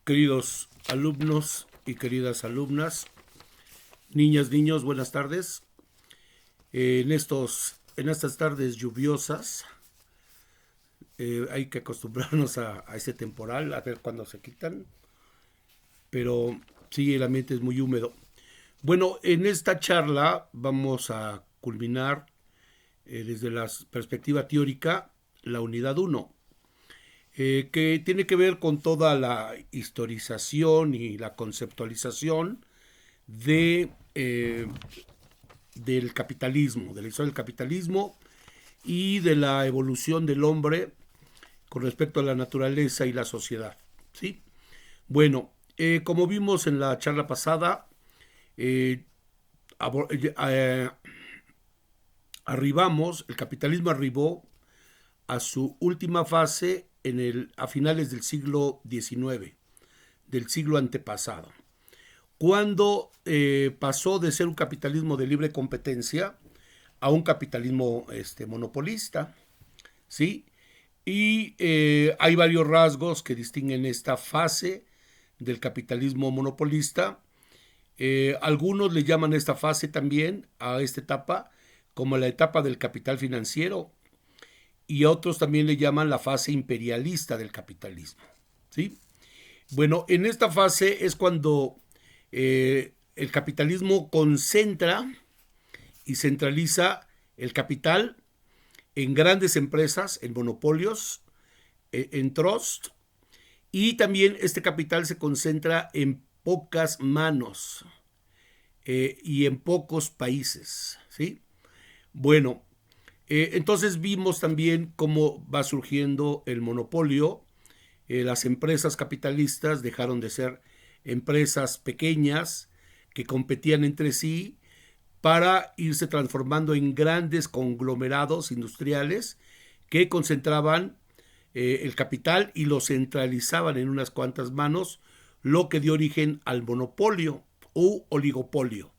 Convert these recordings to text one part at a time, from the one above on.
Queridos alumnos y queridas alumnas, niñas, niños, buenas tardes. En estas tardes lluviosas, hay que acostumbrarnos a este temporal, a ver cuándo se quitan, pero sí, el ambiente es muy húmedo. Bueno, en esta charla vamos a culminar desde la perspectiva teórica la unidad 1. Que tiene que ver con toda la historización y la conceptualización del capitalismo, de la historia del capitalismo y de la evolución del hombre con respecto a la naturaleza y la sociedad. ¿Sí? Bueno, como vimos en la charla pasada, el capitalismo arribó a su última fase a finales del siglo XIX, del siglo antepasado, cuando pasó de ser un capitalismo de libre competencia a un capitalismo monopolista, ¿sí? Y hay varios rasgos que distinguen esta fase del capitalismo monopolista. Algunos le llaman esta fase también, a esta etapa, como la etapa del capital financiero, y otros también le llaman la fase imperialista del capitalismo, ¿sí? Bueno, en esta fase es cuando el capitalismo concentra y centraliza el capital en grandes empresas, en monopolios, en trust, y también este capital se concentra en pocas manos y en pocos países, ¿sí? Bueno, entonces vimos también cómo va surgiendo el monopolio. Las empresas capitalistas dejaron de ser empresas pequeñas que competían entre sí para irse transformando en grandes conglomerados industriales que concentraban el capital y lo centralizaban en unas cuantas manos, lo que dio origen al monopolio u oligopolio.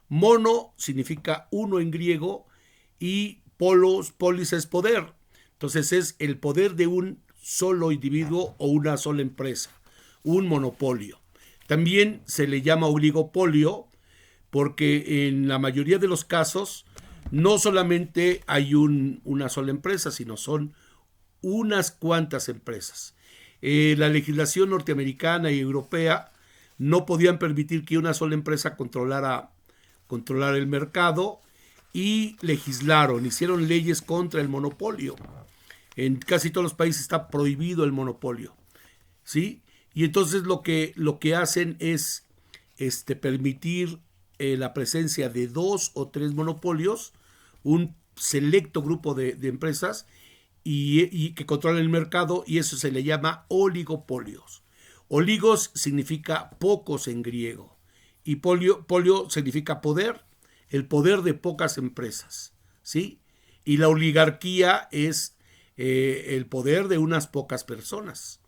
Mono significa uno en griego y polis es poder. Entonces es el poder de un solo individuo o una sola empresa, un monopolio. También se le llama oligopolio porque en la mayoría de los casos no solamente hay una sola empresa, sino son unas cuantas empresas. La legislación norteamericana y europea no podían permitir que una sola empresa controlara el mercado, y legislaron, hicieron leyes contra el monopolio. En casi todos los países está prohibido el monopolio, ¿sí? Y entonces lo que hacen es permitir la presencia de 2 o 3 monopolios, un selecto grupo de empresas y que controlan el mercado, y eso se le llama oligopolios. Oligos significa pocos en griego y polio significa poder, el poder de pocas empresas, ¿sí? Y la oligarquía es el poder de unas pocas personas.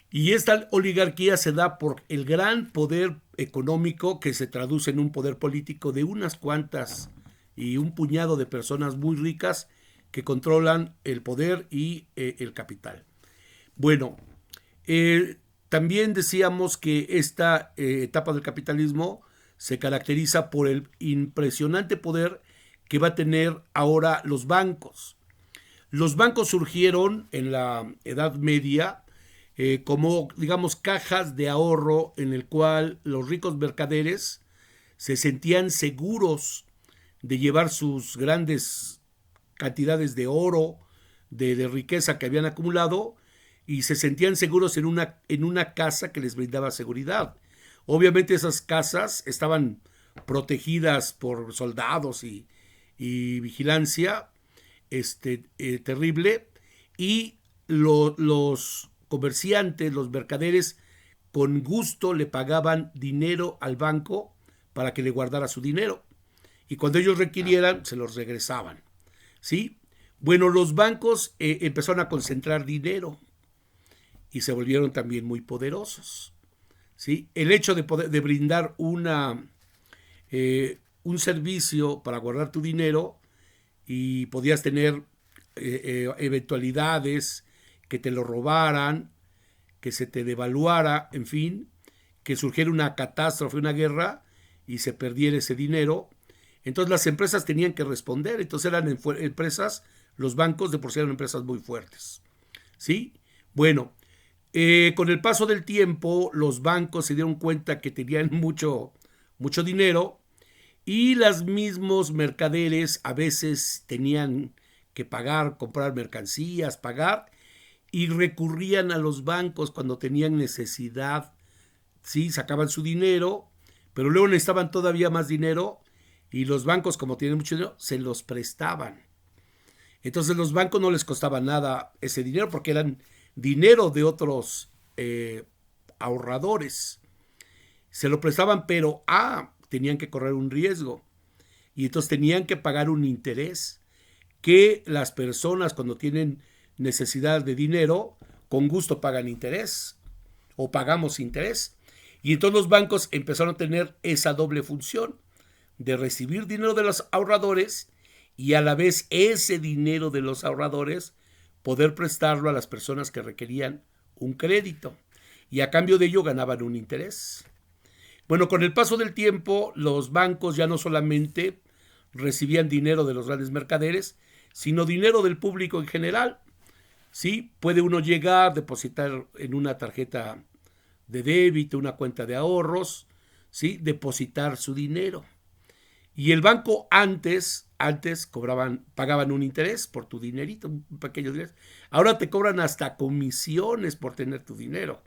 Y esta oligarquía se da por el gran poder económico que se traduce en un poder político de unas cuantas y un puñado de personas muy ricas que controlan el poder y el capital. Bueno, también decíamos que esta etapa del capitalismo se caracteriza por el impresionante poder que va a tener ahora los bancos. Los bancos surgieron en la Edad Media como, digamos, cajas de ahorro en el cual los ricos mercaderes se sentían seguros de llevar sus grandes cantidades de oro, de riqueza que habían acumulado, y se sentían seguros en una casa que les brindaba seguridad. Obviamente esas casas estaban protegidas por soldados y vigilancia terrible, y los comerciantes, los mercaderes, con gusto le pagaban dinero al banco para que le guardara su dinero, y cuando ellos requirieran se los regresaban, ¿sí? Bueno, los bancos empezaron a concentrar dinero y se volvieron también muy poderosos, ¿sí? El hecho de brindar un servicio para guardar tu dinero, y podías tener eventualidades, que te lo robaran, que se te devaluara, en fin, que surgiera una catástrofe, una guerra y se perdiera ese dinero. Entonces las empresas tenían que responder. Entonces eran empresas, los bancos de por sí eran empresas muy fuertes. ¿Sí? Bueno, con el paso del tiempo los bancos se dieron cuenta que tenían mucho dinero y los mismos mercaderes a veces tenían que pagar, comprar mercancías, pagar, y recurrían a los bancos cuando tenían necesidad. Sí, sacaban su dinero, pero luego necesitaban todavía más dinero y los bancos, como tienen mucho dinero, se los prestaban. Entonces los bancos no les costaba nada ese dinero porque eran dinero de otros ahorradores. Se lo prestaban, pero tenían que correr un riesgo y entonces tenían que pagar un interés que las personas cuando tienen necesidad de dinero, con gusto pagan interés o pagamos interés. Y entonces los bancos empezaron a tener esa doble función de recibir dinero de los ahorradores y a la vez ese dinero de los ahorradores poder prestarlo a las personas que requerían un crédito y a cambio de ello ganaban un interés. Bueno, con el paso del tiempo los bancos ya no solamente recibían dinero de los grandes mercaderes, sino dinero del público en general. ¿Sí? Puede uno llegar, depositar en una tarjeta de débito, una cuenta de ahorros, ¿sí? Depositar su dinero. Y el banco antes pagaban un interés por tu dinerito, un pequeño dinero. Ahora te cobran hasta comisiones por tener tu dinero.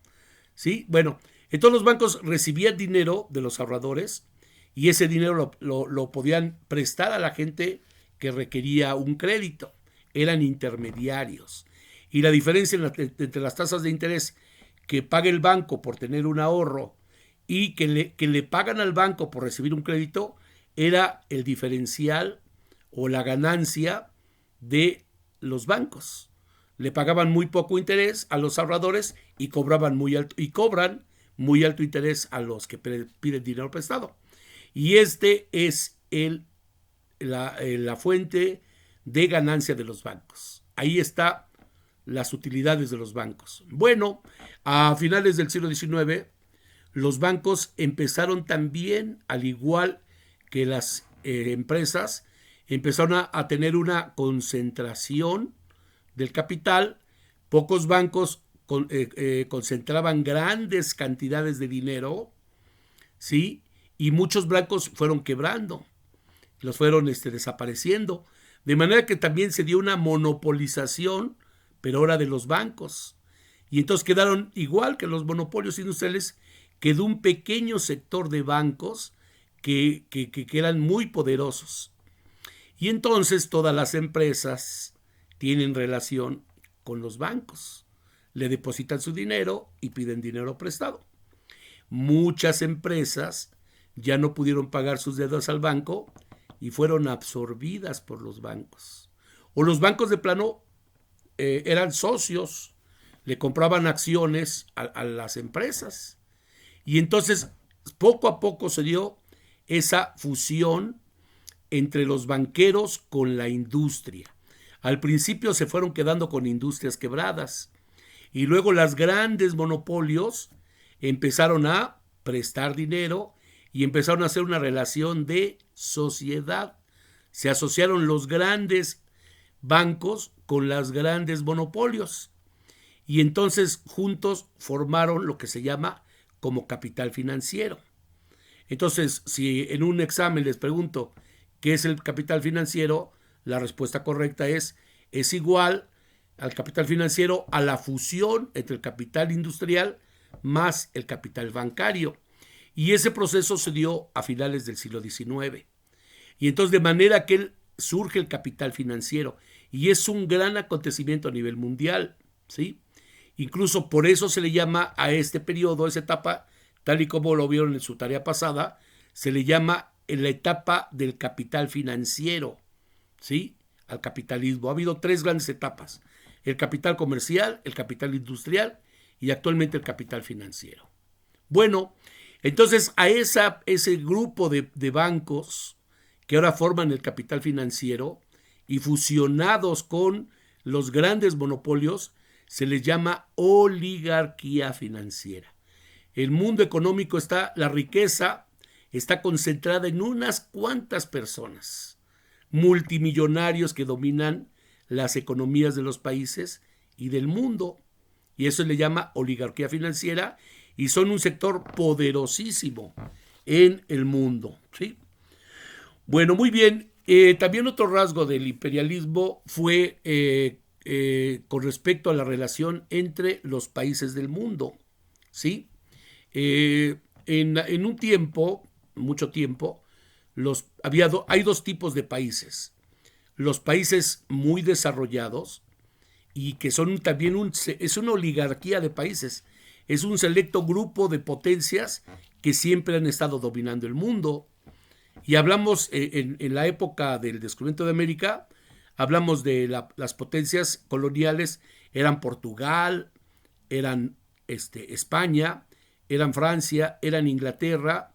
¿Sí? Bueno, entonces los bancos recibían dinero de los ahorradores y ese dinero lo podían prestar a la gente que requería un crédito. Eran intermediarios. Y la diferencia entre las tasas de interés que paga el banco por tener un ahorro y que le pagan al banco por recibir un crédito era el diferencial o la ganancia de los bancos. Le pagaban muy poco interés a los ahorradores y cobran muy alto interés a los que piden dinero prestado. Y este es la fuente de ganancia de los bancos. Ahí está las utilidades de los bancos. Bueno, a finales del siglo XIX, los bancos empezaron también, al igual que las empresas, empezaron a tener una concentración del capital. Pocos bancos concentraban grandes cantidades de dinero, ¿sí? Y muchos bancos fueron quebrando, los fueron desapareciendo, de manera que también se dio una monopolización, pero ahora de los bancos. Y entonces quedaron igual que los monopolios industriales, quedó un pequeño sector de bancos que eran muy poderosos. Y entonces todas las empresas tienen relación con los bancos. Le depositan su dinero y piden dinero prestado. Muchas empresas ya no pudieron pagar sus deudas al banco y fueron absorbidas por los bancos. O los bancos de plano eran socios, le compraban acciones a las empresas. Y entonces poco a poco se dio esa fusión entre los banqueros con la industria. Al principio se fueron quedando con industrias quebradas y luego los grandes monopolios empezaron a prestar dinero y empezaron a hacer una relación de sociedad. Se asociaron los grandes bancos con los grandes monopolios y entonces juntos formaron lo que se llama como capital financiero. Entonces, si en un examen les pregunto ¿qué es el capital financiero? La respuesta correcta es igual al capital financiero a la fusión entre el capital industrial más el capital bancario. Y ese proceso se dio a finales del siglo XIX. Y entonces de manera que surge el capital financiero y es un gran acontecimiento a nivel mundial, ¿sí? Incluso por eso se le llama a este periodo, a esa etapa, tal y como lo vieron en su tarea pasada, se le llama la etapa del capital financiero, ¿sí? Al capitalismo. Ha habido 3 grandes etapas: el capital comercial, el capital industrial y actualmente el capital financiero. Bueno, entonces a ese grupo de bancos que ahora forman el capital financiero y fusionados con los grandes monopolios, se les llama oligarquía financiera. El mundo económico la riqueza está concentrada en unas cuantas personas, multimillonarios que dominan las economías de los países y del mundo. Y eso se le llama oligarquía financiera y son un sector poderosísimo en el mundo, ¿sí? Bueno, muy bien. También otro rasgo del imperialismo fue con respecto a la relación entre los países del mundo, ¿sí? En un tiempo, mucho tiempo, hay dos tipos de países. Los países muy desarrollados y que son también es una oligarquía de países. Es un selecto grupo de potencias que siempre han estado dominando el mundo. Y hablamos en la época del descubrimiento de América, hablamos de las potencias coloniales, eran Portugal, eran España, eran Francia, eran Inglaterra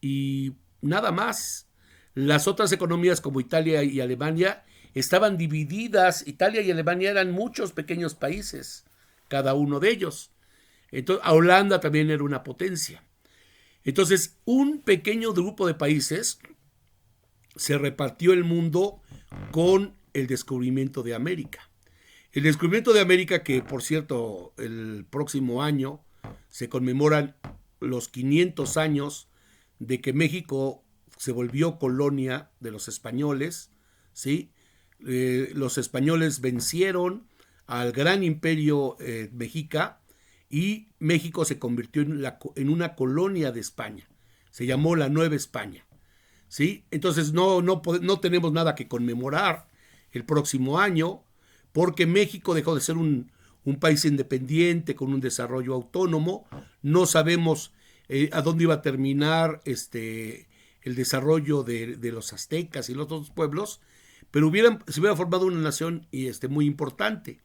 y nada más. Las otras economías como Italia y Alemania estaban divididas. Italia y Alemania eran muchos pequeños países, cada uno de ellos. Entonces, Holanda también era una potencia. Entonces, un pequeño grupo de países se repartió el mundo con el descubrimiento de América. El descubrimiento de América, que por cierto, el próximo año se conmemoran los 500 años de que México se volvió colonia de los españoles, ¿sí? Los españoles vencieron al gran imperio mexica y México se convirtió en una colonia de España. Se llamó la Nueva España, ¿sí? Entonces no tenemos nada que conmemorar el próximo año porque México dejó de ser un país independiente con un desarrollo autónomo. No sabemos a dónde iba a terminar el desarrollo de los aztecas y los otros pueblos, pero se hubiera formado una nación muy importante.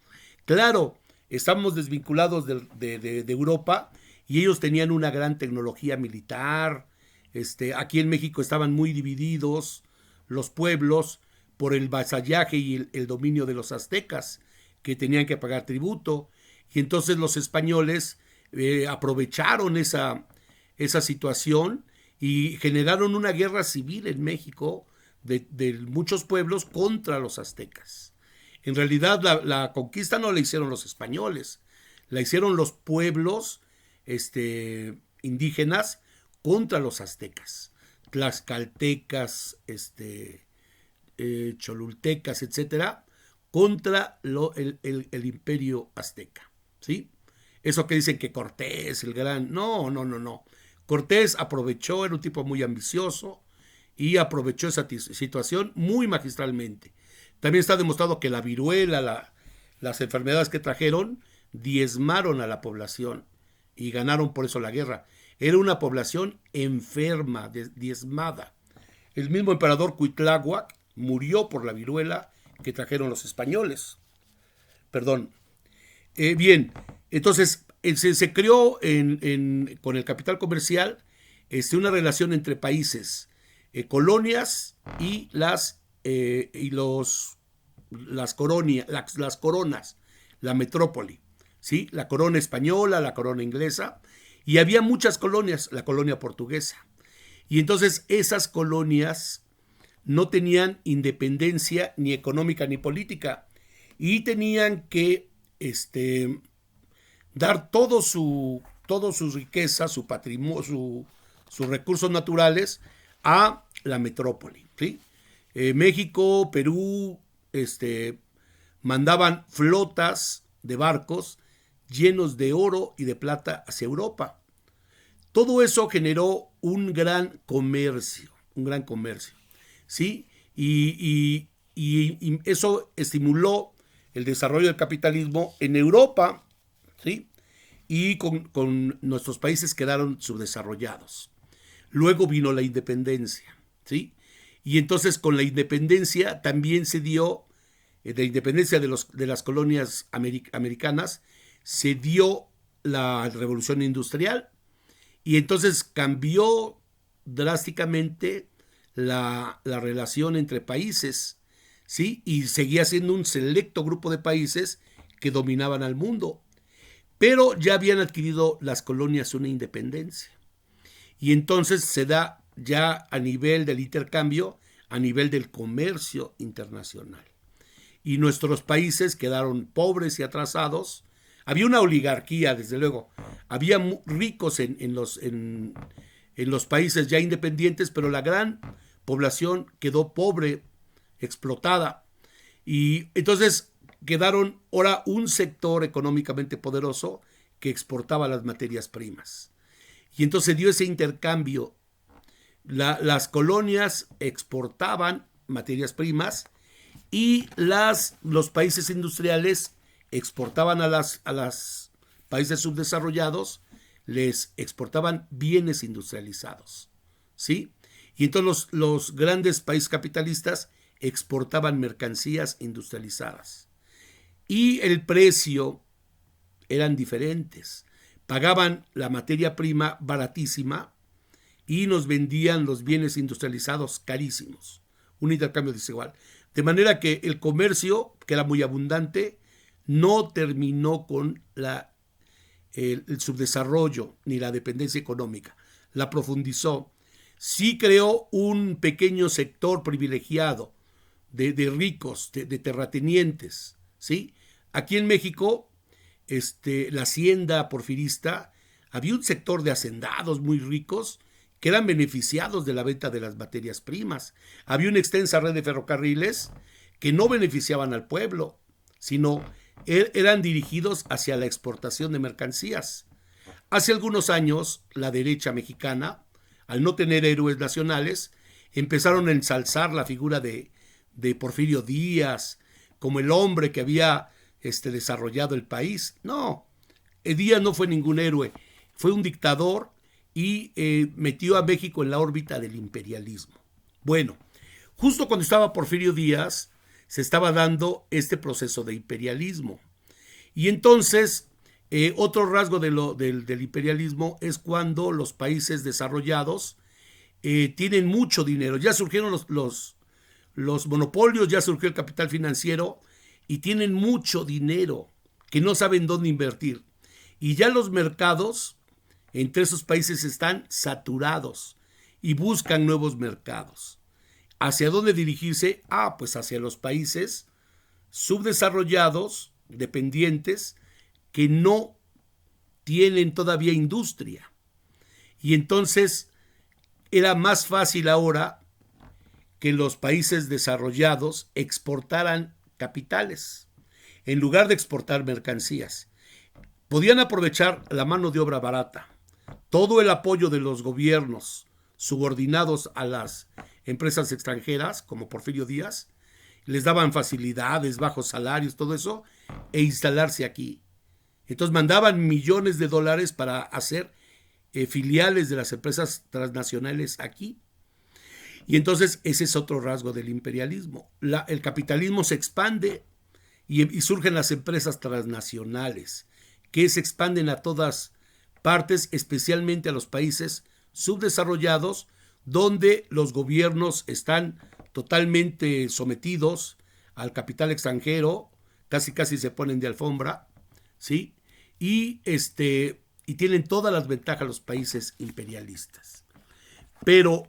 Claro, estamos desvinculados de Europa y ellos tenían una gran tecnología militar. Aquí en México estaban muy divididos los pueblos por el vasallaje y el dominio de los aztecas, que tenían que pagar tributo, y entonces los españoles aprovecharon esa situación y generaron una guerra civil en México de muchos pueblos contra los aztecas. En realidad la conquista no la hicieron los españoles, la hicieron los pueblos indígenas contra los aztecas, tlaxcaltecas, cholultecas, etcétera, contra el imperio azteca, ¿sí? Eso que dicen que Cortés, el gran... No. Cortés aprovechó, era un tipo muy ambicioso y aprovechó esa situación muy magistralmente. También está demostrado que la viruela, las enfermedades que trajeron, diezmaron a la población y ganaron por eso la guerra. Era una población enferma, diezmada. El mismo emperador Cuitláhuac murió por la viruela que trajeron los españoles. Perdón. Bien, entonces se creó con el capital comercial una relación entre países, colonias y las coronas, la metrópoli, ¿sí? La corona española, la corona inglesa, y había muchas colonias, la colonia portuguesa. Y entonces esas colonias no tenían independencia ni económica ni política y tenían que dar toda su riqueza, su patrimonio, sus recursos naturales a la metrópoli, ¿sí? México, Perú, mandaban flotas de barcos llenos de oro y de plata hacia Europa. Todo eso generó un gran comercio, ¿sí? Y eso estimuló el desarrollo del capitalismo en Europa, ¿sí? Y con nuestros países quedaron subdesarrollados. Luego vino la independencia, ¿sí? Y entonces con la independencia también se dio, de la independencia de las colonias americanas, se dio la revolución industrial y entonces cambió drásticamente la relación entre países, ¿sí? Y seguía siendo un selecto grupo de países que dominaban al mundo, pero ya habían adquirido las colonias una independencia. Y entonces se da ya a nivel del intercambio, a nivel del comercio internacional. Y nuestros países quedaron pobres y atrasados. Había una oligarquía, desde luego. Había ricos en los países ya independientes, pero la gran población quedó pobre, explotada. Y entonces quedaron ahora un sector económicamente poderoso que exportaba las materias primas. Y entonces dio ese intercambio. Las colonias exportaban materias primas y los países industriales exportaban a los países subdesarrollados, les exportaban bienes industrializados, ¿sí? Y entonces los grandes países capitalistas exportaban mercancías industrializadas. Y el precio eran diferentes. Pagaban la materia prima baratísima y nos vendían los bienes industrializados carísimos. Un intercambio desigual. De manera que el comercio, que era muy abundante, no terminó con el subdesarrollo ni la dependencia económica. La profundizó. Sí creó un pequeño sector privilegiado de ricos, de terratenientes, ¿sí? Aquí en México, la hacienda porfirista, había un sector de hacendados muy ricos que eran beneficiados de la venta de las materias primas. Había una extensa red de ferrocarriles que no beneficiaban al pueblo, sino eran dirigidos hacia la exportación de mercancías. Hace algunos años, la derecha mexicana, al no tener héroes nacionales, empezaron a ensalzar la figura de Porfirio Díaz como el hombre que había desarrollado el país. No, Díaz no fue ningún héroe, fue un dictador y metió a México en la órbita del imperialismo. Bueno, justo cuando estaba Porfirio Díaz, se estaba dando este proceso de imperialismo. Y entonces, otro rasgo del imperialismo es cuando los países desarrollados tienen mucho dinero. Ya surgieron los monopolios, ya surgió el capital financiero y tienen mucho dinero que no saben dónde invertir. Y ya los mercados entre esos países están saturados y buscan nuevos mercados. ¿Hacia dónde dirigirse? Pues hacia los países subdesarrollados, dependientes, que no tienen todavía industria. Y entonces era más fácil ahora que los países desarrollados exportaran capitales en lugar de exportar mercancías. Podían aprovechar la mano de obra barata, todo el apoyo de los gobiernos subordinados a las empresas extranjeras, como Porfirio Díaz, les daban facilidades, bajos salarios, todo eso, e instalarse aquí. Entonces mandaban millones de dólares para hacer filiales de las empresas transnacionales aquí. Y entonces ese es otro rasgo del imperialismo. El capitalismo se expande y surgen las empresas transnacionales que se expanden a todas partes, especialmente a los países subdesarrollados, donde los gobiernos están totalmente sometidos al capital extranjero, casi se ponen de alfombra, ¿sí? Y tienen todas las ventajas los países imperialistas. Pero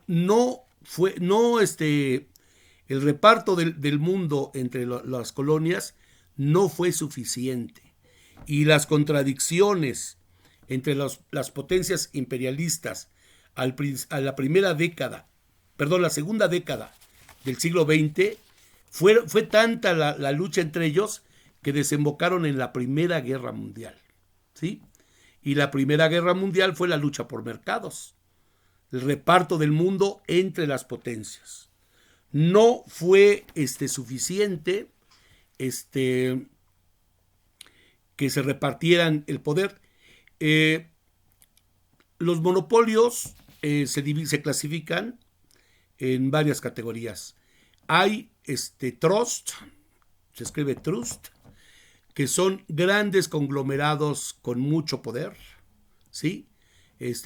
el reparto del mundo entre las colonias no fue suficiente. Y las contradicciones entre las potencias imperialistas a la segunda década del siglo XX, fue tanta la lucha entre ellos que desembocaron en la Primera Guerra Mundial, ¿sí? Y la Primera Guerra Mundial fue la lucha por mercados, el reparto del mundo entre las potencias. No fue suficiente que se repartieran el poder. Los monopolios se clasifican en varias categorías. Hay trust, se escribe trust, que son grandes conglomerados con mucho poder, ¿sí?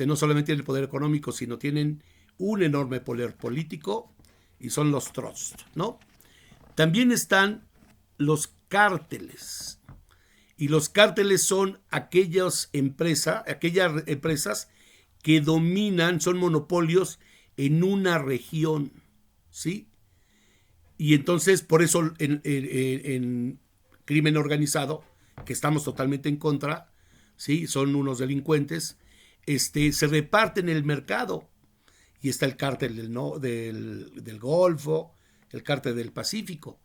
No solamente tienen el poder económico, sino tienen un enorme poder político, y son los trust, ¿no? También están los cárteles. Y los cárteles son aquellas empresas que dominan, son monopolios en una región, ¿sí? Y entonces, por eso en crimen organizado, que estamos totalmente en contra, ¿sí? Son unos delincuentes, se reparten el mercado. Y está el cártel del Golfo, el cártel del Pacífico,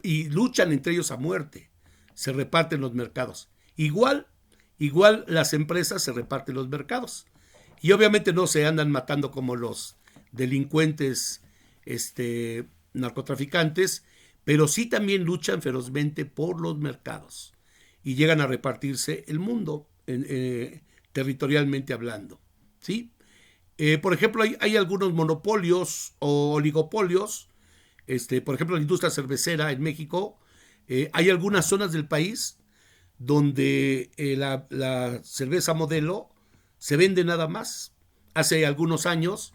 y luchan entre ellos a muerte, se reparten los mercados. Igual las empresas se reparten los mercados. Y obviamente no se andan matando como los delincuentes narcotraficantes, pero sí también luchan ferozmente por los mercados y llegan a repartirse el mundo territorialmente hablando, ¿sí? Por ejemplo, hay algunos monopolios o oligopolios. Por ejemplo, la industria cervecera en México. Hay algunas zonas del país donde la cerveza Modelo se vende nada más. Hace algunos años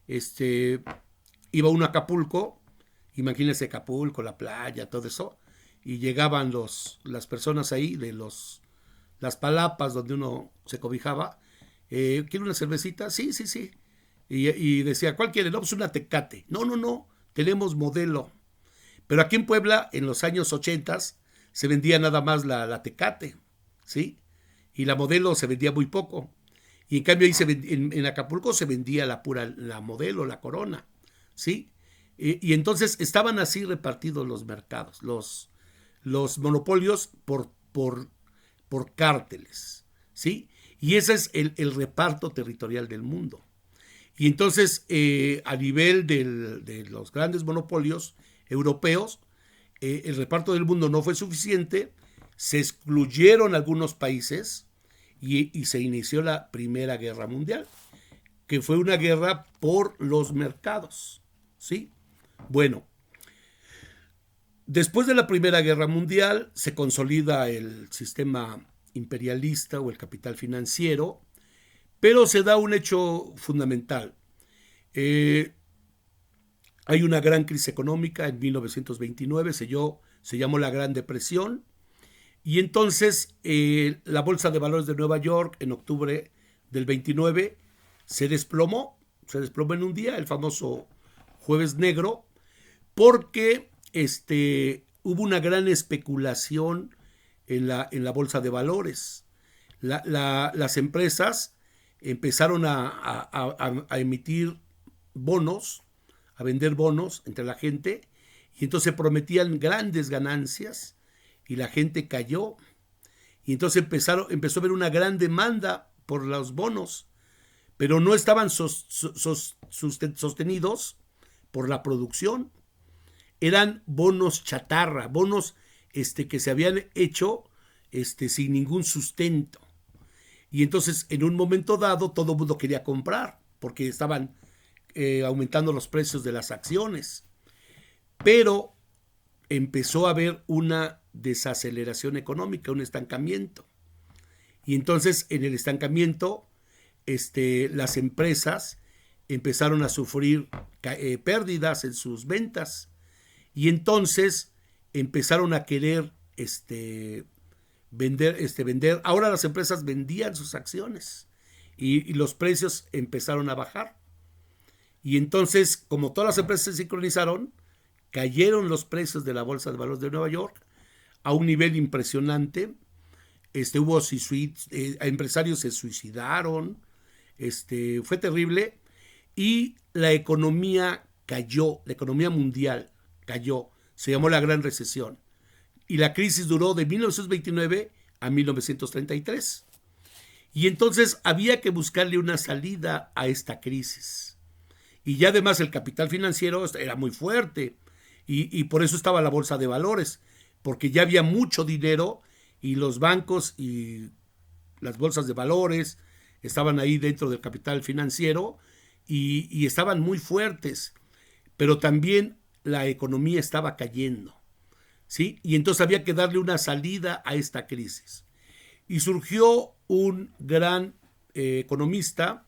iba uno a Acapulco, imagínense Acapulco, la playa, todo eso, y llegaban las personas ahí de las palapas donde uno se cobijaba. ¿Quiere una cervecita? Sí, sí, sí. Y decía, ¿cuál quiere? No, pues una Tecate. No, tenemos Modelo. Pero aquí en Puebla, en los años 80, se vendía nada más la Tecate, ¿sí? Y la Modelo se vendía muy poco. Y en cambio ahí en Acapulco se vendía la Modelo, la Corona, ¿sí? Y entonces estaban así repartidos los mercados, los monopolios por cárteles, ¿sí? Y ese es el reparto territorial del mundo. Y entonces, a nivel de los grandes monopolios europeos, el reparto del mundo no fue suficiente, se excluyeron algunos países y se inició la Primera Guerra Mundial, que fue una guerra por los mercados, ¿sí? Bueno, después de la Primera Guerra Mundial se consolida el sistema imperialista o el capital financiero, pero se da un hecho fundamental. Hay una gran crisis económica en 1929, se llamó la Gran Depresión, y entonces la Bolsa de Valores de Nueva York en octubre del 29 se desplomó en un día, el famoso Jueves Negro, porque hubo una gran especulación en la Bolsa de Valores. Las empresas empezaron a emitir bonos, a vender bonos entre la gente, y entonces prometían grandes ganancias y la gente cayó. Y entonces empezó a haber una gran demanda por los bonos, pero no estaban sostenidos por la producción. Eran bonos chatarra, bonos que se habían hecho sin ningún sustento. Y entonces, en un momento dado, todo el mundo quería comprar, porque estaban aumentando los precios de las acciones. Pero empezó a haber una desaceleración económica, un estancamiento. Y entonces, en el estancamiento, las empresas empezaron a sufrir pérdidas en sus ventas. Y entonces empezaron a querer vender. Ahora las empresas vendían sus acciones y los precios empezaron a bajar. Y entonces, como todas las empresas se sincronizaron, cayeron los precios de la Bolsa de Valores de Nueva York a un nivel impresionante. Hubo empresarios se suicidaron. Fue terrible. Y la economía cayó, la economía mundial cayó. Se llamó la Gran Recesión. Y la crisis duró de 1929 a 1933. Y entonces había que buscarle una salida a esta crisis. Y ya además el capital financiero era muy fuerte. Y por eso estaba la bolsa de valores. Porque ya había mucho dinero y los bancos y las bolsas de valores estaban ahí dentro del capital financiero y estaban muy fuertes. Pero también la economía estaba cayendo, ¿sí? Y entonces había que darle una salida a esta crisis. Y surgió un gran economista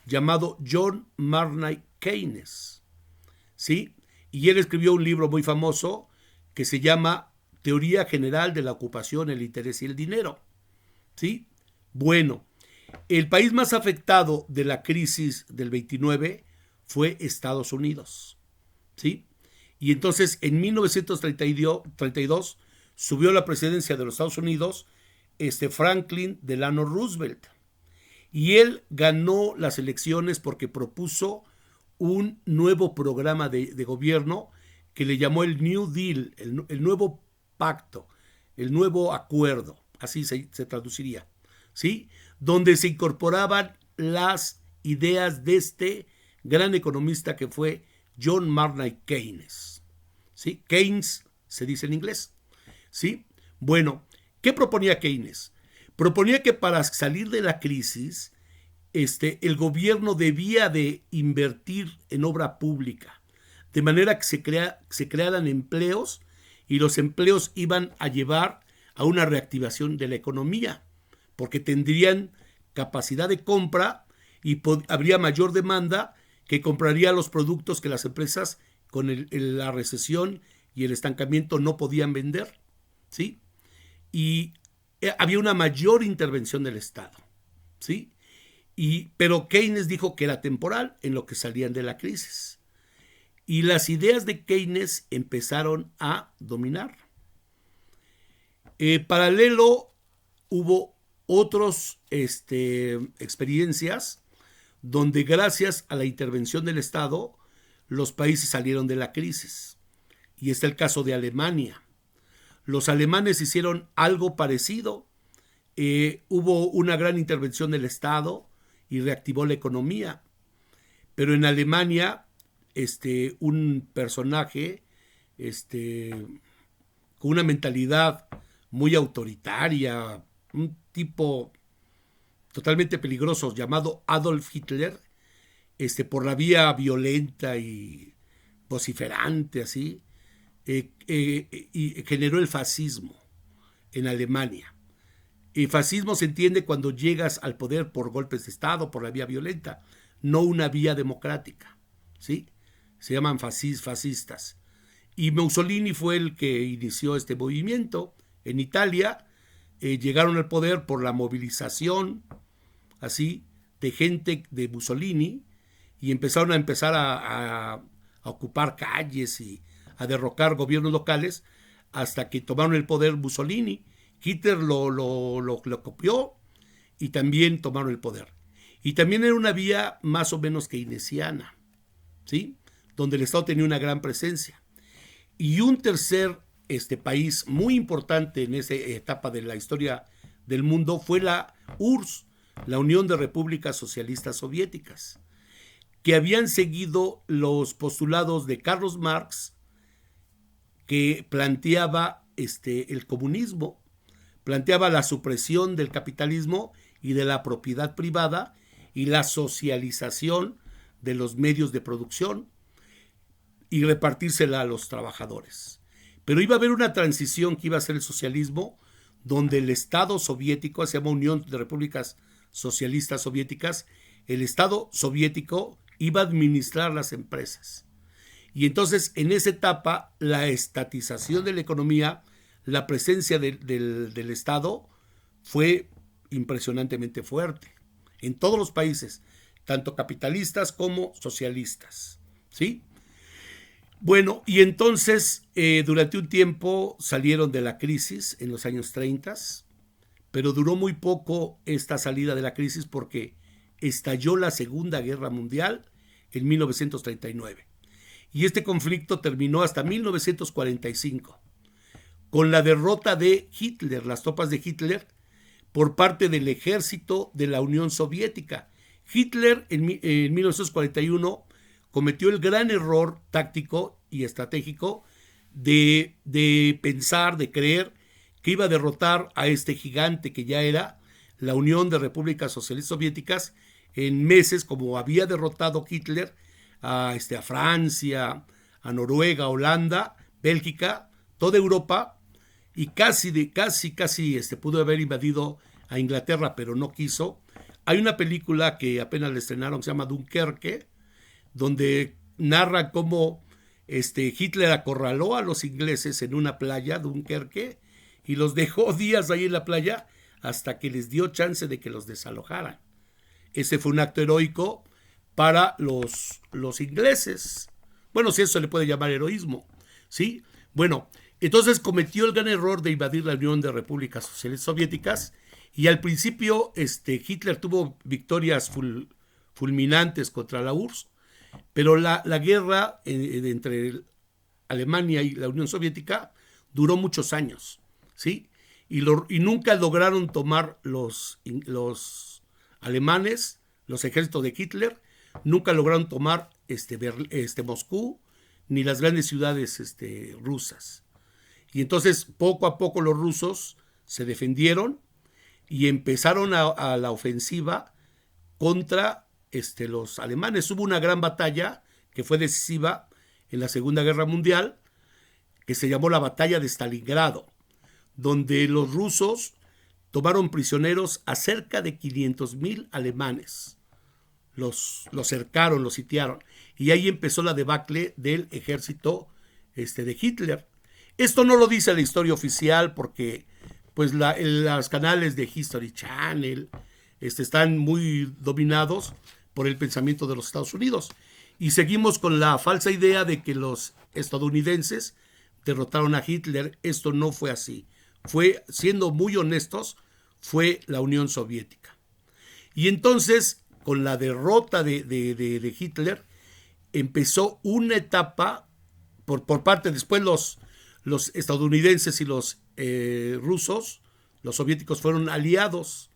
llamado John Maynard Keynes, ¿sí? Y él escribió un libro muy famoso que se llama teoría general de la ocupación, el interés y el dinero. ¿Sí? Bueno, el país más afectado de la crisis del 29 fue Estados Unidos. ¿Sí? Y entonces en 1932 subió a la presidencia de los Estados Unidos Franklin Delano Roosevelt. Y él ganó las elecciones porque propuso un nuevo programa de gobierno que le llamó el New Deal, el nuevo pacto, el nuevo acuerdo, así se traduciría, ¿sí? Donde se incorporaban las ideas de este gran economista que fue John Maynard Keynes, ¿sí? Keynes se dice en inglés, ¿sí? Bueno, ¿qué proponía Keynes? Proponía que para salir de la crisis, el gobierno debía de invertir en obra pública, de manera que se crearan empleos y los empleos iban a llevar a una reactivación de la economía, porque tendrían capacidad de compra y habría mayor demanda que compraría los productos que las empresas con la recesión y el estancamiento no podían vender, ¿sí? Y había una mayor intervención del Estado, ¿sí? Pero Keynes dijo que era temporal en lo que salían de la crisis. Y las ideas de Keynes empezaron a dominar. Paralelo, hubo otras experiencias donde gracias a la intervención del Estado los países salieron de la crisis. Y está el caso de Alemania. Los alemanes hicieron algo parecido. Hubo una gran intervención del Estado y reactivó la economía. Pero en Alemania, un personaje con una mentalidad muy autoritaria, un tipo totalmente peligroso llamado Adolf Hitler, por la vía violenta y vociferante, así, y generó el fascismo en Alemania. El fascismo se entiende cuando llegas al poder por golpes de Estado, por la vía violenta, no una vía democrática, ¿sí? Se llaman fascistas. Y Mussolini fue el que inició este movimiento. En Italia llegaron al poder por la movilización, así, de gente de Mussolini, y empezaron a ocupar calles y a derrocar gobiernos locales hasta que tomaron el poder Mussolini. Hitler lo copió y también tomaron el poder. Y también era una vía más o menos keynesiana, ¿sí? Donde el Estado tenía una gran presencia. Y un tercer país muy importante en esa etapa de la historia del mundo fue la URSS, la Unión de Repúblicas Socialistas Soviéticas, que habían seguido los postulados de Carlos Marx, que planteaba el comunismo, planteaba la supresión del capitalismo y de la propiedad privada y la socialización de los medios de producción y repartírsela a los trabajadores. Pero iba a haber una transición que iba a ser el socialismo, donde el Estado soviético, se llama Unión de Repúblicas Socialistas Soviéticas, el Estado soviético iba a administrar las empresas. Y entonces en esa etapa la estatización de la economía, la presencia del Estado fue impresionantemente fuerte en todos los países, tanto capitalistas como socialistas, ¿sí? Bueno, y entonces durante un tiempo salieron de la crisis en los años 30, pero duró muy poco esta salida de la crisis porque estalló la Segunda Guerra Mundial en 1939. Y este conflicto terminó hasta 1945, con la derrota de Hitler, las tropas de Hitler, por parte del ejército de la Unión Soviética. Hitler en 1941 cometió el gran error táctico y estratégico de pensar, de creer que iba a derrotar a este gigante que ya era la Unión de Repúblicas Socialistas Soviéticas en meses, como había derrotado Hitler a Francia, a Noruega, Holanda, Bélgica, toda Europa, y casi pudo haber invadido a Inglaterra, pero no quiso. Hay una película que apenas le estrenaron, se llama Dunkerque, donde narra cómo Hitler acorraló a los ingleses en una playa, Dunkerque, y los dejó días ahí en la playa hasta que les dio chance de que los desalojaran. Ese fue un acto heroico para los ingleses. Bueno, si eso se le puede llamar heroísmo, ¿sí? Bueno, entonces cometió el gran error de invadir la Unión de Repúblicas Sociales Soviéticas y al principio Hitler tuvo victorias fulminantes contra la URSS, pero la guerra entre Alemania y la Unión Soviética duró muchos años, ¿sí? Y nunca lograron tomar los alemanes, los ejércitos de Hitler, nunca lograron tomar Moscú ni las grandes ciudades rusas. Y entonces poco a poco los rusos se defendieron y empezaron a la ofensiva contra los alemanes. Hubo una gran batalla que fue decisiva en la Segunda Guerra Mundial, que se llamó la Batalla de Stalingrado, donde los rusos tomaron prisioneros a cerca de 500,000 alemanes. Los cercaron, los sitiaron. Y ahí empezó la debacle del ejército de Hitler. Esto no lo dice la historia oficial porque pues los canales de History Channel están muy dominados por el pensamiento de los Estados Unidos. Y seguimos con la falsa idea de que los estadounidenses derrotaron a Hitler. Esto no fue así. Siendo muy honestos, fue la Unión Soviética. Y entonces, con la derrota de Hitler, empezó una etapa por parte, después los estadounidenses y los rusos, los soviéticos fueron aliados.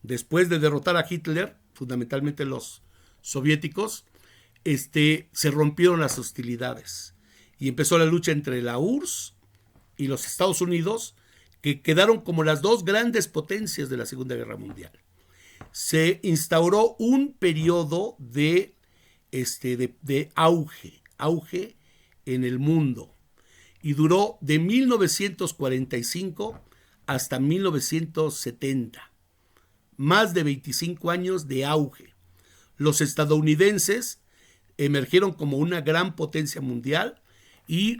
Después de derrotar a Hitler, fundamentalmente los soviéticos, se rompieron las hostilidades y empezó la lucha entre la URSS y los Estados Unidos, que quedaron como las dos grandes potencias de la Segunda Guerra Mundial. Se instauró un periodo de auge en el mundo y duró de 1945 hasta 1970. Más de 25 años de auge. Los estadounidenses emergieron como una gran potencia mundial y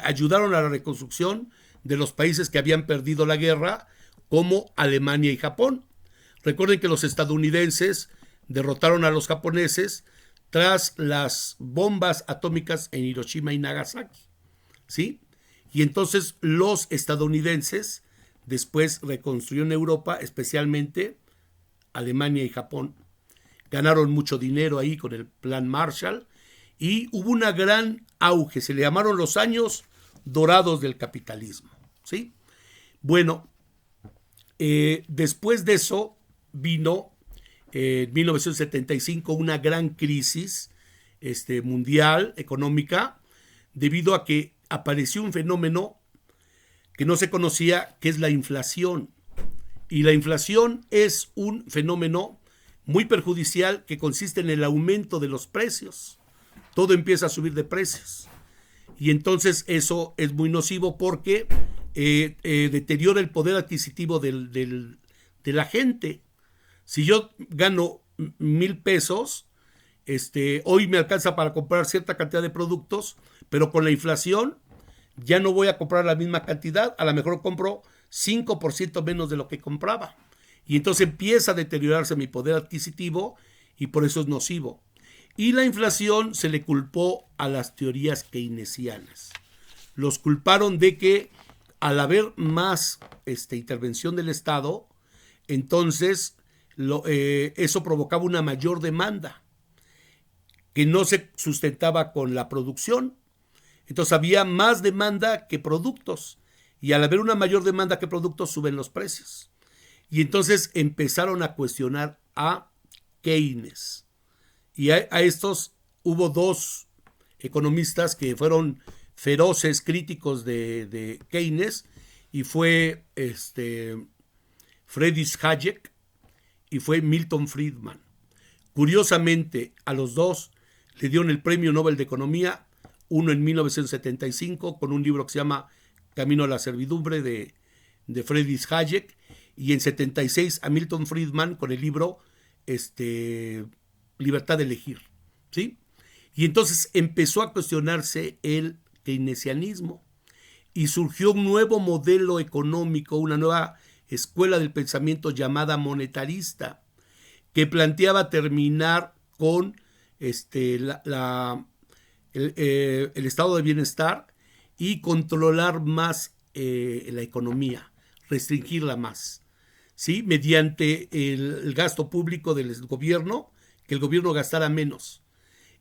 ayudaron a la reconstrucción de los países que habían perdido la guerra, como Alemania y Japón. Recuerden que los estadounidenses derrotaron a los japoneses tras las bombas atómicas en Hiroshima y Nagasaki, ¿sí? Y entonces los estadounidenses después reconstruyeron Europa, especialmente Alemania y Japón. Ganaron mucho dinero ahí con el Plan Marshall y hubo una gran auge. Se le llamaron los años dorados del capitalismo, ¿sí? Bueno, después de eso vino en 1975 una gran crisis mundial económica debido a que apareció un fenómeno que no se conocía, que es la inflación. Y la inflación es un fenómeno muy perjudicial que consiste en el aumento de los precios. Todo empieza a subir de precios. Y entonces eso es muy nocivo porque deteriora el poder adquisitivo de la gente. Si yo gano 1,000 pesos, hoy me alcanza para comprar cierta cantidad de productos, pero con la inflación ya no voy a comprar la misma cantidad, a lo mejor compro 5% menos de lo que compraba. Y entonces empieza a deteriorarse mi poder adquisitivo y por eso es nocivo. Y la inflación se le culpó a las teorías keynesianas. Los culparon de que al haber más intervención del Estado, entonces eso provocaba una mayor demanda que no se sustentaba con la producción. Entonces había más demanda que productos y al haber una mayor demanda que productos suben los precios. Y entonces empezaron a cuestionar a Keynes. Y a estos hubo dos economistas que fueron feroces críticos de Keynes y fue Friedrich Hayek y fue Milton Friedman. Curiosamente, a los dos le dieron el Premio Nobel de Economía, uno en 1975 con un libro que se llama Camino a la Servidumbre de Friedrich Hayek, y en 76 a Milton Friedman con el libro Libertad de Elegir, ¿sí? Y entonces empezó a cuestionarse el keynesianismo y surgió un nuevo modelo económico, una nueva escuela del pensamiento llamada monetarista, que planteaba terminar con el estado de bienestar y controlar más la economía, restringirla más, ¿sí? Mediante el gasto público del gobierno, que el gobierno gastara menos.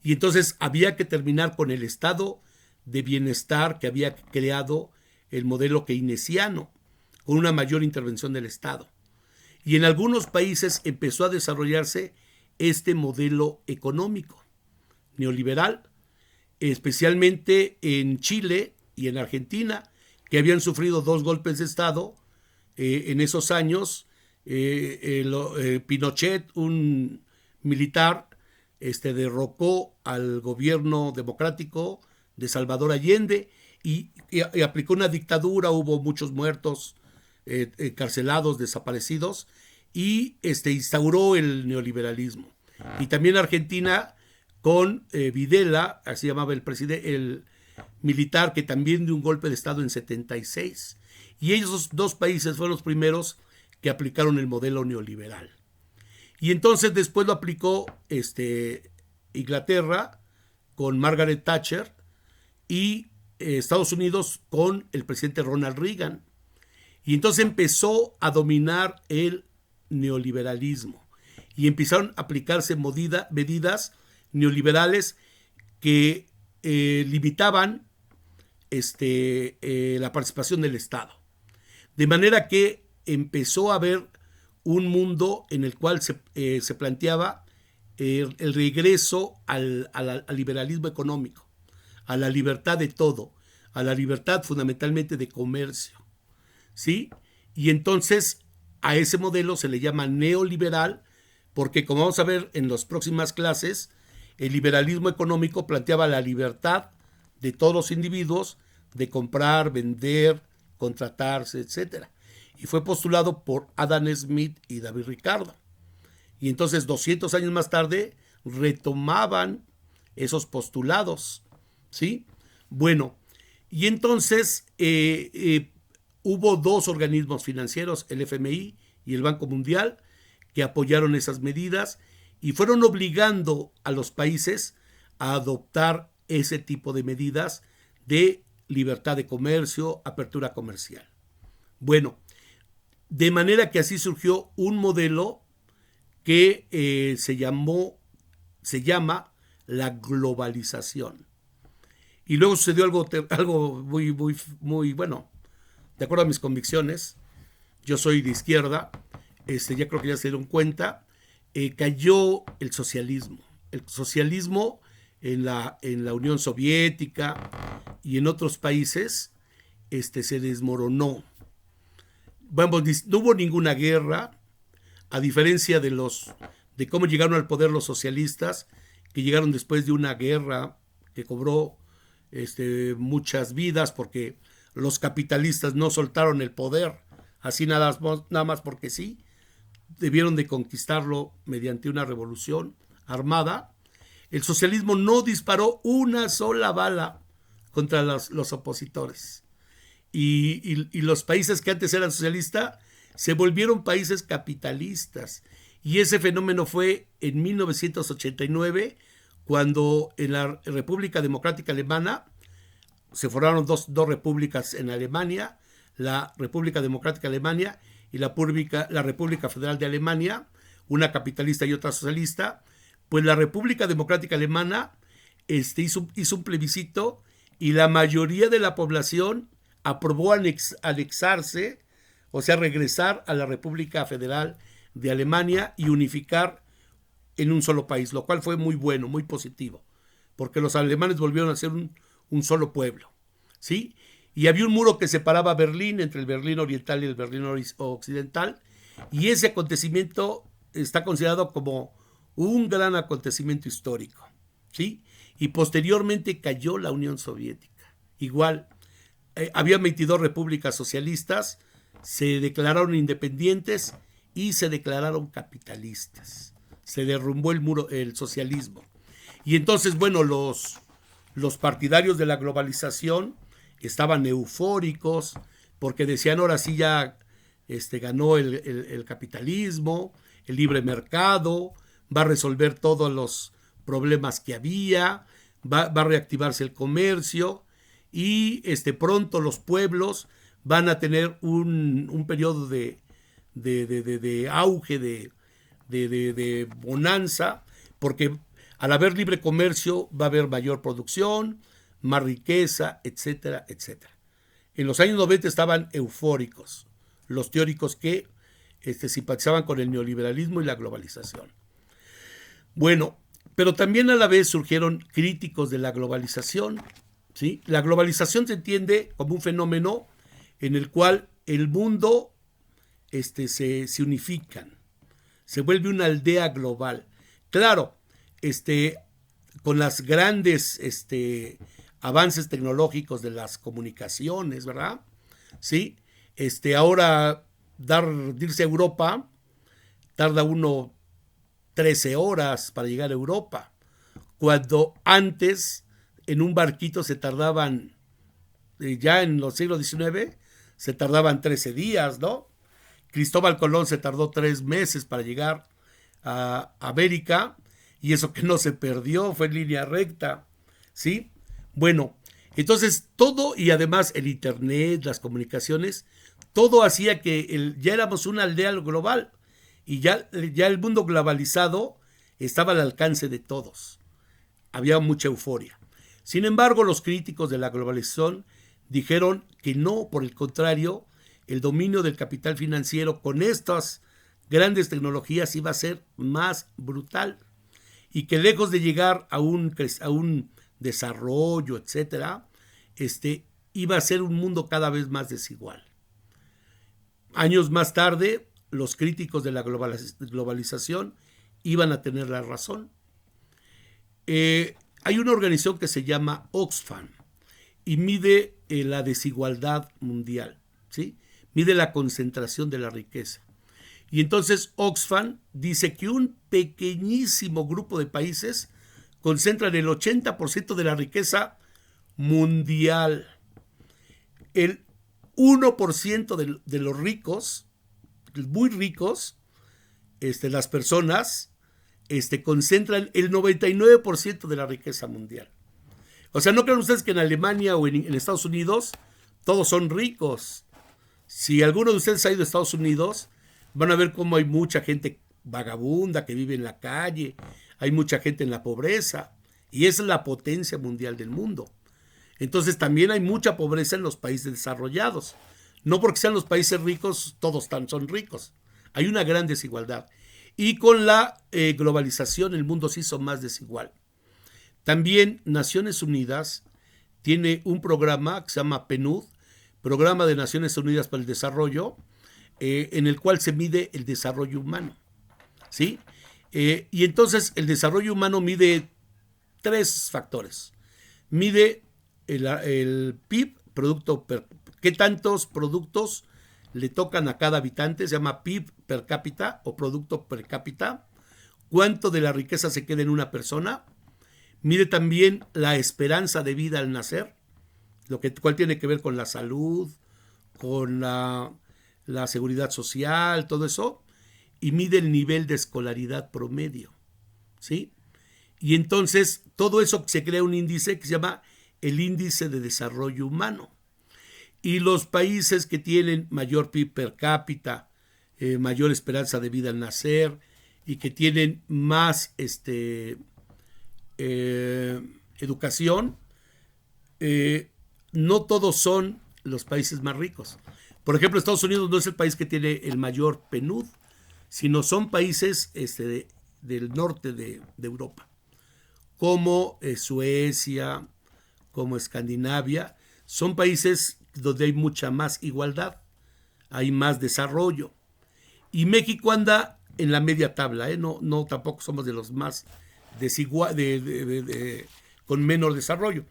Y entonces había que terminar con el estado de bienestar que había creado el modelo keynesiano, con una mayor intervención del Estado. Y en algunos países empezó a desarrollarse este modelo económico neoliberal, especialmente en Chile y en Argentina, que habían sufrido 2 golpes de Estado en esos años. Pinochet, un militar, derrocó al gobierno democrático de Salvador Allende y aplicó una dictadura, hubo muchos muertos, encarcelados, desaparecidos, y instauró el neoliberalismo. Y también Argentina con Videla, así llamaba el militar, que también dio un golpe de Estado en 76. Y esos 2 países fueron los primeros que aplicaron el modelo neoliberal. Y entonces después lo aplicó Inglaterra con Margaret Thatcher y Estados Unidos con el presidente Ronald Reagan. Y entonces empezó a dominar el neoliberalismo y empezaron a aplicarse medidas neoliberales que limitaban la participación del Estado. De manera que empezó a haber un mundo en el cual se planteaba el regreso al liberalismo económico, a la libertad de todo, a la libertad fundamentalmente de comercio, ¿sí? Y entonces a ese modelo se le llama neoliberal porque, como vamos a ver en las próximas clases, el liberalismo económico planteaba la libertad de todos los individuos de comprar, vender, contratarse, etc. Y fue postulado por Adam Smith y David Ricardo. Y entonces 200 años más tarde retomaban esos postulados, ¿sí? Bueno, y entonces hubo 2 organismos financieros, el FMI y el Banco Mundial, que apoyaron esas medidas y fueron obligando a los países a adoptar ese tipo de medidas de libertad de comercio, apertura comercial. Bueno, de manera que así surgió un modelo que se llama la globalización. Y luego sucedió algo muy bueno, de acuerdo a mis convicciones. Yo soy de izquierda, ya creo que ya se dieron cuenta, cayó el socialismo. El socialismo en la Unión Soviética y en otros países se desmoronó. Bueno, no hubo ninguna guerra, a diferencia de cómo llegaron al poder los socialistas, que llegaron después de una guerra que cobró muchas vidas porque los capitalistas no soltaron el poder así nada más porque sí, debieron de conquistarlo mediante una revolución armada. El socialismo no disparó una sola bala contra los opositores. Y los países que antes eran socialistas se volvieron países capitalistas. Y ese fenómeno fue en 1989, cuando en la República Democrática Alemana se formaron dos repúblicas en Alemania, la República Democrática Alemania y la República Federal de Alemania, una capitalista y otra socialista. Pues la República Democrática Alemana hizo un plebiscito y la mayoría de la población aprobó anexarse, o sea, regresar a la República Federal de Alemania y unificar en un solo país, lo cual fue muy bueno, muy positivo, porque los alemanes volvieron a ser un solo pueblo, ¿sí? Y había un muro que separaba Berlín, entre el Berlín Oriental y el Berlín Occidental, y ese acontecimiento está considerado como un gran acontecimiento histórico, ¿sí? Y posteriormente cayó la Unión Soviética. Igual, había 22 repúblicas socialistas, se declararon independientes y se declararon capitalistas. Se derrumbó el socialismo. Y entonces, bueno, los partidarios de la globalización estaban eufóricos porque decían, ahora sí ya ganó el capitalismo, el libre mercado, va a resolver todos los problemas que había, va a reactivarse el comercio y pronto los pueblos van a tener un periodo de auge, de bonanza, porque al haber libre comercio va a haber mayor producción, más riqueza, etcétera, etcétera. En los años 90 estaban eufóricos los teóricos que simpatizaban con el neoliberalismo y la globalización. Bueno, pero también a la vez surgieron críticos de la globalización, ¿sí? La globalización se entiende como un fenómeno en el cual el mundo se unifican, se vuelve una aldea global. Claro, con las grandes avances tecnológicos de las comunicaciones, ¿verdad? Sí, ahora irse a Europa tarda uno 13 horas para llegar a Europa, cuando antes en un barquito se tardaban, ya en los siglos XIX, se tardaban 13 días, ¿no? Cristóbal Colón se tardó 3 meses para llegar a América, y eso que no se perdió, fue en línea recta, ¿sí? Bueno, entonces todo, y además el internet, las comunicaciones, todo hacía que ya éramos una aldea global, y ya el mundo globalizado estaba al alcance de todos. Había mucha euforia. Sin embargo, los críticos de la globalización dijeron que no, por el contrario, el dominio del capital financiero con estas grandes tecnologías iba a ser más brutal, y que lejos de llegar a un desarrollo, etcétera, iba a ser un mundo cada vez más desigual. Años más tarde, los críticos de la globalización iban a tener la razón. Hay una organización que se llama Oxfam y mide la desigualdad mundial, ¿sí? Mide la concentración de la riqueza. Y entonces Oxfam dice que un pequeñísimo grupo de países concentran el 80% de la riqueza mundial. El 1% de los ricos, muy ricos, las personas, concentran el 99% de la riqueza mundial. O sea, no crean ustedes que en Alemania o en Estados Unidos todos son ricos. Si alguno de ustedes ha ido a Estados Unidos, van a ver cómo hay mucha gente vagabunda que vive en la calle, hay mucha gente en la pobreza, y esa es la potencia mundial del mundo. Entonces también hay mucha pobreza en los países desarrollados. No porque sean los países ricos, todos son ricos. Hay una gran desigualdad. Y con la globalización el mundo se hizo más desigual. También Naciones Unidas tiene un programa que se llama PNUD, Programa de Naciones Unidas para el Desarrollo, en el cual se mide el desarrollo humano, ¿sí? Y entonces el desarrollo humano mide 3 factores. Mide el PIB, qué tantos productos le tocan a cada habitante, se llama PIB per cápita o producto per cápita, cuánto de la riqueza se queda en una persona. Mide también la esperanza de vida al nacer, cual tiene que ver con la salud, con la seguridad social, todo eso, y mide el nivel de escolaridad promedio, ¿sí? Y entonces todo eso se crea un índice que se llama el índice de desarrollo humano. Y los países que tienen mayor PIB per cápita, mayor esperanza de vida al nacer, y que tienen más educación, no todos son los países más ricos. Por ejemplo, Estados Unidos no es el país que tiene el mayor PNUD, sino son países del norte de Europa, como Suecia, como Escandinavia. Son países donde hay mucha más igualdad, hay más desarrollo. Y México anda en la media tabla, no tampoco somos de los más con menor desarrollo.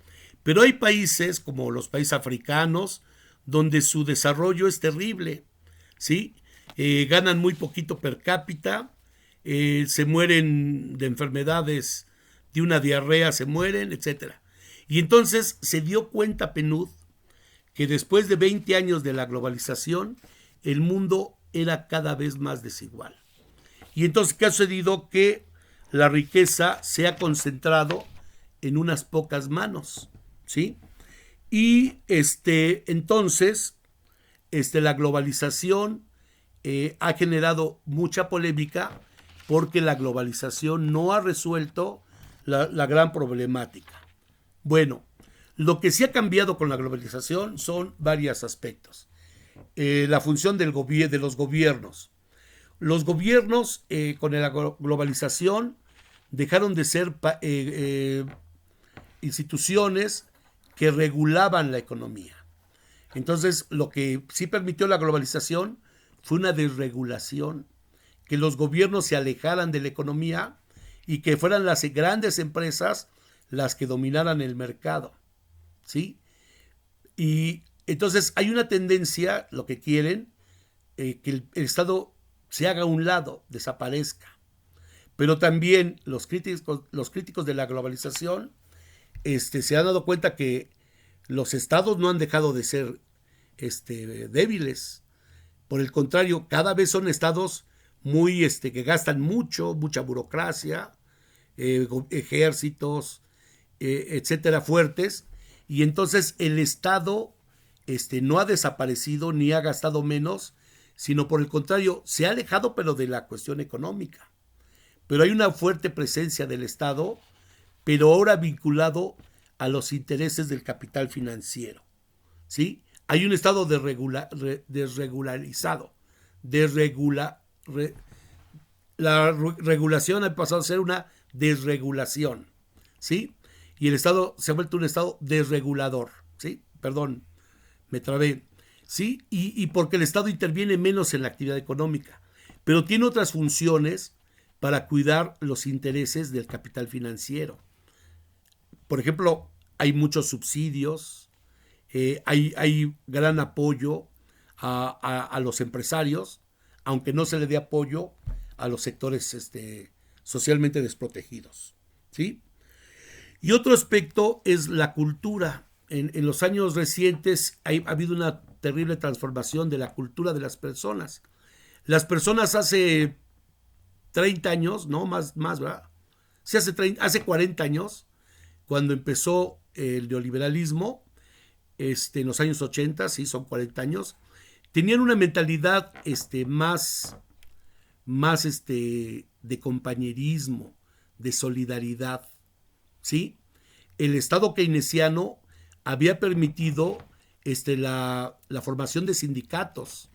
Pero hay países como los países africanos donde su desarrollo es terrible, ¿sí? Ganan muy poquito per cápita, se mueren de enfermedades de una diarrea se mueren, etcétera. Y entonces se dio cuenta PNUD que después de 20 años de la globalización, el mundo era cada vez más desigual. Y entonces, ¿qué ha sucedido? Que la riqueza se ha concentrado en unas pocas manos, ¿sí? Y entonces, la globalización ha generado mucha polémica porque la globalización no ha resuelto la gran problemática. Bueno, lo que sí ha cambiado con la globalización son varios aspectos. La función de los gobiernos. Los gobiernos con la globalización dejaron de ser instituciones que regulaban la economía. Entonces, lo que sí permitió la globalización fue una desregulación, que los gobiernos se alejaran de la economía y que fueran las grandes empresas las que dominaran el mercado, ¿sí? Y entonces hay una tendencia, lo que quieren, que el Estado se haga a un lado, desaparezca. Pero también los críticos de la globalización se han dado cuenta que los estados no han dejado de ser débiles. Por el contrario, cada vez son estados muy que gastan mucha burocracia, ejércitos, etcétera, fuertes, y entonces el Estado no ha desaparecido ni ha gastado menos, sino por el contrario, se ha alejado pero de la cuestión económica. Pero hay una fuerte presencia del Estado, pero ahora vinculado a los intereses del capital financiero, ¿sí? Hay un Estado desregularizado. La regulación ha pasado a ser una desregulación, ¿sí? Y el Estado se ha vuelto un Estado desregulador, ¿sí? Perdón, me trabé, ¿sí? Y porque el Estado interviene menos en la actividad económica, pero tiene otras funciones para cuidar los intereses del capital financiero. Por ejemplo, hay muchos subsidios, hay gran apoyo a los empresarios, aunque no se le dé apoyo a los sectores socialmente desprotegidos, ¿sí? Y otro aspecto es la cultura. En los años recientes ha habido una terrible transformación de la cultura de las personas. Las personas hace 30 años, no, más, ¿verdad? Sí, hace 40 años, cuando empezó el neoliberalismo, en los años 80, sí, son 40 años, tenían una mentalidad más de compañerismo, de solidaridad, ¿sí? El Estado keynesiano había permitido la formación de sindicatos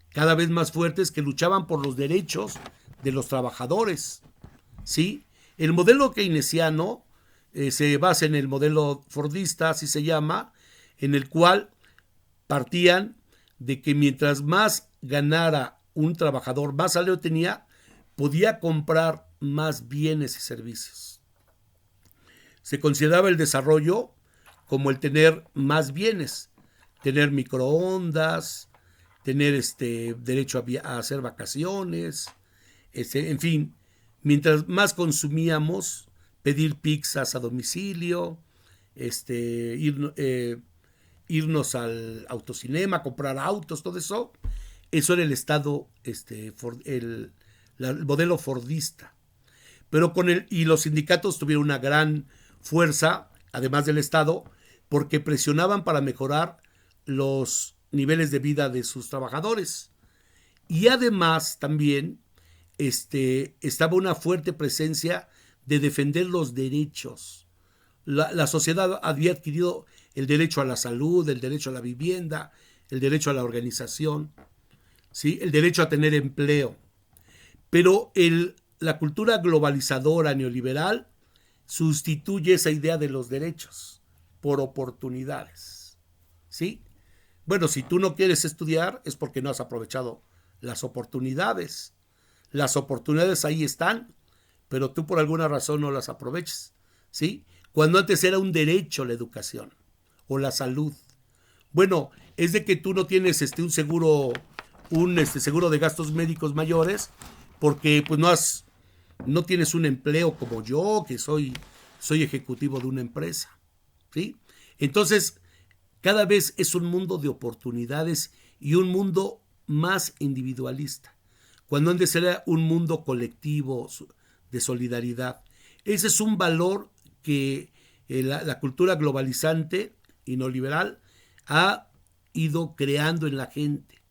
cada vez más fuertes que luchaban por los derechos de los trabajadores, ¿sí? El modelo keynesiano se basa en el modelo fordista, así se llama, en el cual partían de que mientras más ganara un trabajador, más salario tenía, podía comprar más bienes y servicios. Se consideraba el desarrollo como el tener más bienes, tener microondas, tener derecho a hacer vacaciones, en fin, mientras más consumíamos, pedir pizzas a domicilio, irnos al autocinema, comprar autos, todo eso, eso era el Estado, el modelo fordista. Pero y los sindicatos tuvieron una gran fuerza, además del Estado, porque presionaban para mejorar los niveles de vida de sus trabajadores. Y además también estaba una fuerte presencia de defender los derechos. La sociedad había adquirido el derecho a la salud, el derecho a la vivienda, el derecho a la organización, ¿sí? El derecho a tener empleo. Pero la cultura globalizadora neoliberal sustituye esa idea de los derechos por oportunidades, ¿sí? Bueno, si tú no quieres estudiar es porque no has aprovechado las oportunidades. Las oportunidades ahí están, pero tú por alguna razón no las aprovechas, ¿sí? Cuando antes era un derecho la educación o la salud. Bueno, es de que tú no tienes un seguro de gastos médicos mayores porque pues no has no tienes un empleo como yo, que soy ejecutivo de una empresa, ¿sí? Entonces, cada vez es un mundo de oportunidades y un mundo más individualista, cuando antes era un mundo colectivo de solidaridad. Ese es un valor que la cultura globalizante y neoliberal ha ido creando en la gente.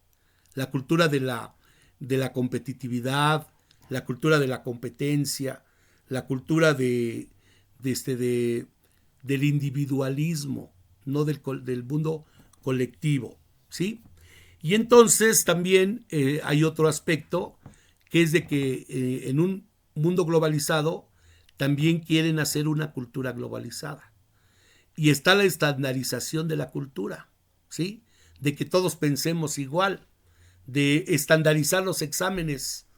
La cultura de la competitividad, la cultura de la competencia, la cultura del individualismo, no del mundo colectivo, ¿sí? Y entonces también hay otro aspecto, que es de que en un mundo globalizado también quieren hacer una cultura globalizada. Y está la estandarización de la cultura, ¿sí? De que todos pensemos igual, de estandarizar los exámenes,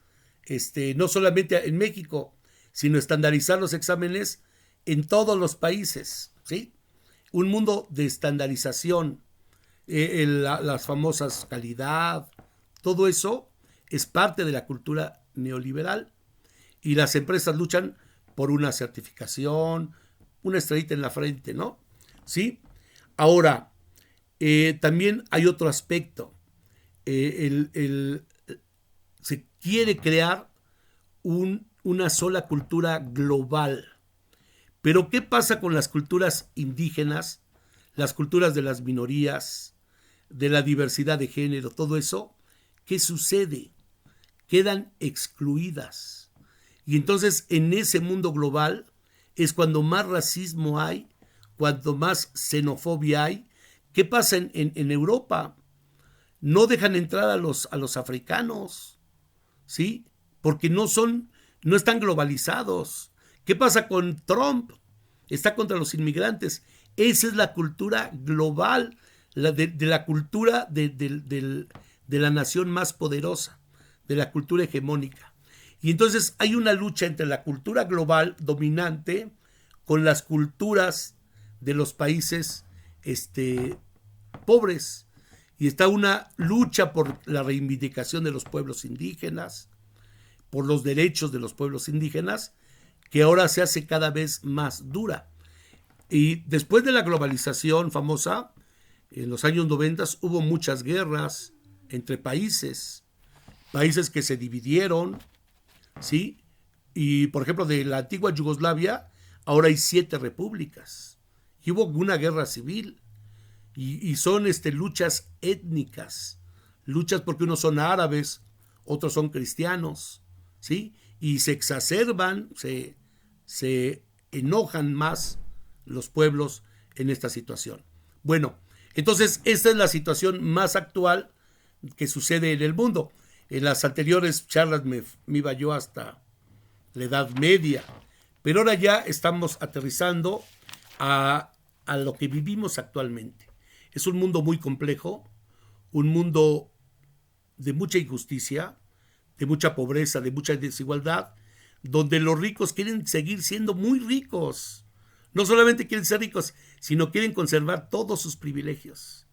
no solamente en México, sino estandarizar los exámenes en todos los países, ¿sí? Un mundo de estandarización, las famosas calidad, todo eso es parte de la cultura neoliberal y las empresas luchan por una certificación, una estrellita en la frente, ¿no? ¿Sí? Ahora, también hay otro aspecto. Se quiere crear una sola cultura global. Pero ¿qué pasa con las culturas indígenas, las culturas de las minorías, de la diversidad de género, todo eso? ¿Qué sucede? Quedan excluidas. Y entonces en ese mundo global es cuando más racismo hay, cuando más xenofobia hay. ¿Qué pasa en Europa? No dejan entrar a los africanos, ¿sí? Porque no están globalizados. ¿Qué pasa con Trump? Está contra los inmigrantes. Esa es la cultura global, de la cultura de la nación más poderosa, de la cultura hegemónica. Y entonces hay una lucha entre la cultura global dominante con las culturas de los países pobres. Y está una lucha por la reivindicación de los pueblos indígenas, por los derechos de los pueblos indígenas, que ahora se hace cada vez más dura. Y después de la globalización famosa, en los años 90 hubo muchas guerras entre países que se dividieron, ¿sí? Y por ejemplo, de la antigua Yugoslavia, ahora hay 7 repúblicas. Y hubo una guerra civil. Y son luchas étnicas, luchas porque unos son árabes, otros son cristianos, ¿sí? Y se exacerban, se enojan más los pueblos en esta situación. Bueno, entonces esta es la situación más actual que sucede en el mundo. En las anteriores charlas me iba yo hasta la Edad Media, pero ahora ya estamos aterrizando a lo que vivimos actualmente. Es un mundo muy complejo, un mundo de mucha injusticia, de mucha pobreza, de mucha desigualdad, donde los ricos quieren seguir siendo muy ricos. No solamente quieren ser ricos, sino quieren conservar todos sus privilegios.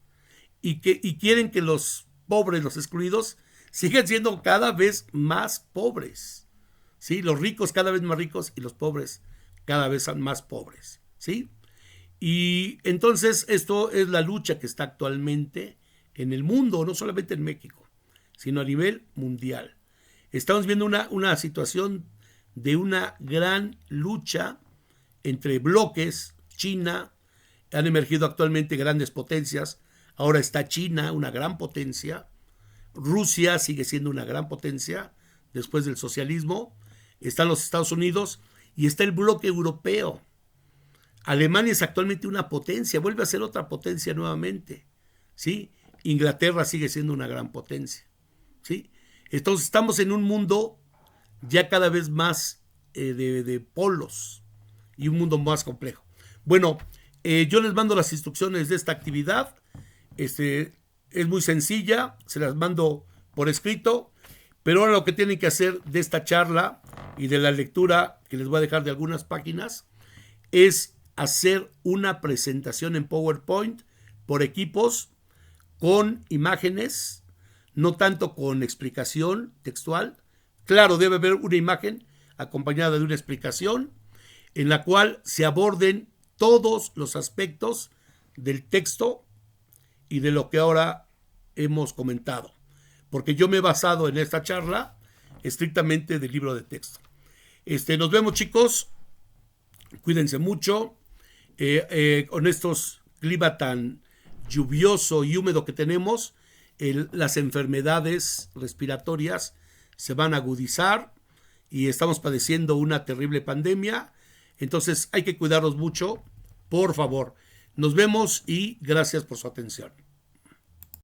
Y quieren que los pobres, los excluidos, sigan siendo cada vez más pobres. ¿Sí? Los ricos cada vez más ricos y los pobres cada vez más pobres. ¿Sí? Y entonces esto es la lucha que está actualmente en el mundo, no solamente en México, sino a nivel mundial. Estamos viendo una situación de una gran lucha entre bloques. China, han emergido actualmente grandes potencias. Ahora está China, una gran potencia. Rusia sigue siendo una gran potencia después del socialismo. Están los Estados Unidos y está el bloque europeo. Alemania es actualmente una potencia, vuelve a ser otra potencia nuevamente, ¿sí? Inglaterra sigue siendo una gran potencia, ¿sí? Entonces estamos en un mundo ya cada vez más de polos y un mundo más complejo. Bueno, yo les mando las instrucciones de esta actividad. Es muy sencilla, se las mando por escrito, pero ahora lo que tienen que hacer de esta charla y de la lectura que les voy a dejar de algunas páginas es hacer una presentación en PowerPoint por equipos con imágenes, no tanto con explicación textual. Claro, debe haber una imagen acompañada de una explicación en la cual se aborden todos los aspectos del texto y de lo que ahora hemos comentado, porque yo me he basado en esta charla estrictamente del libro de texto. Nos vemos, chicos, cuídense mucho, con estos clima tan lluvioso y húmedo que tenemos, las enfermedades respiratorias se van a agudizar y estamos padeciendo una terrible pandemia. Entonces hay que cuidarnos mucho, por favor. Nos vemos y gracias por su atención.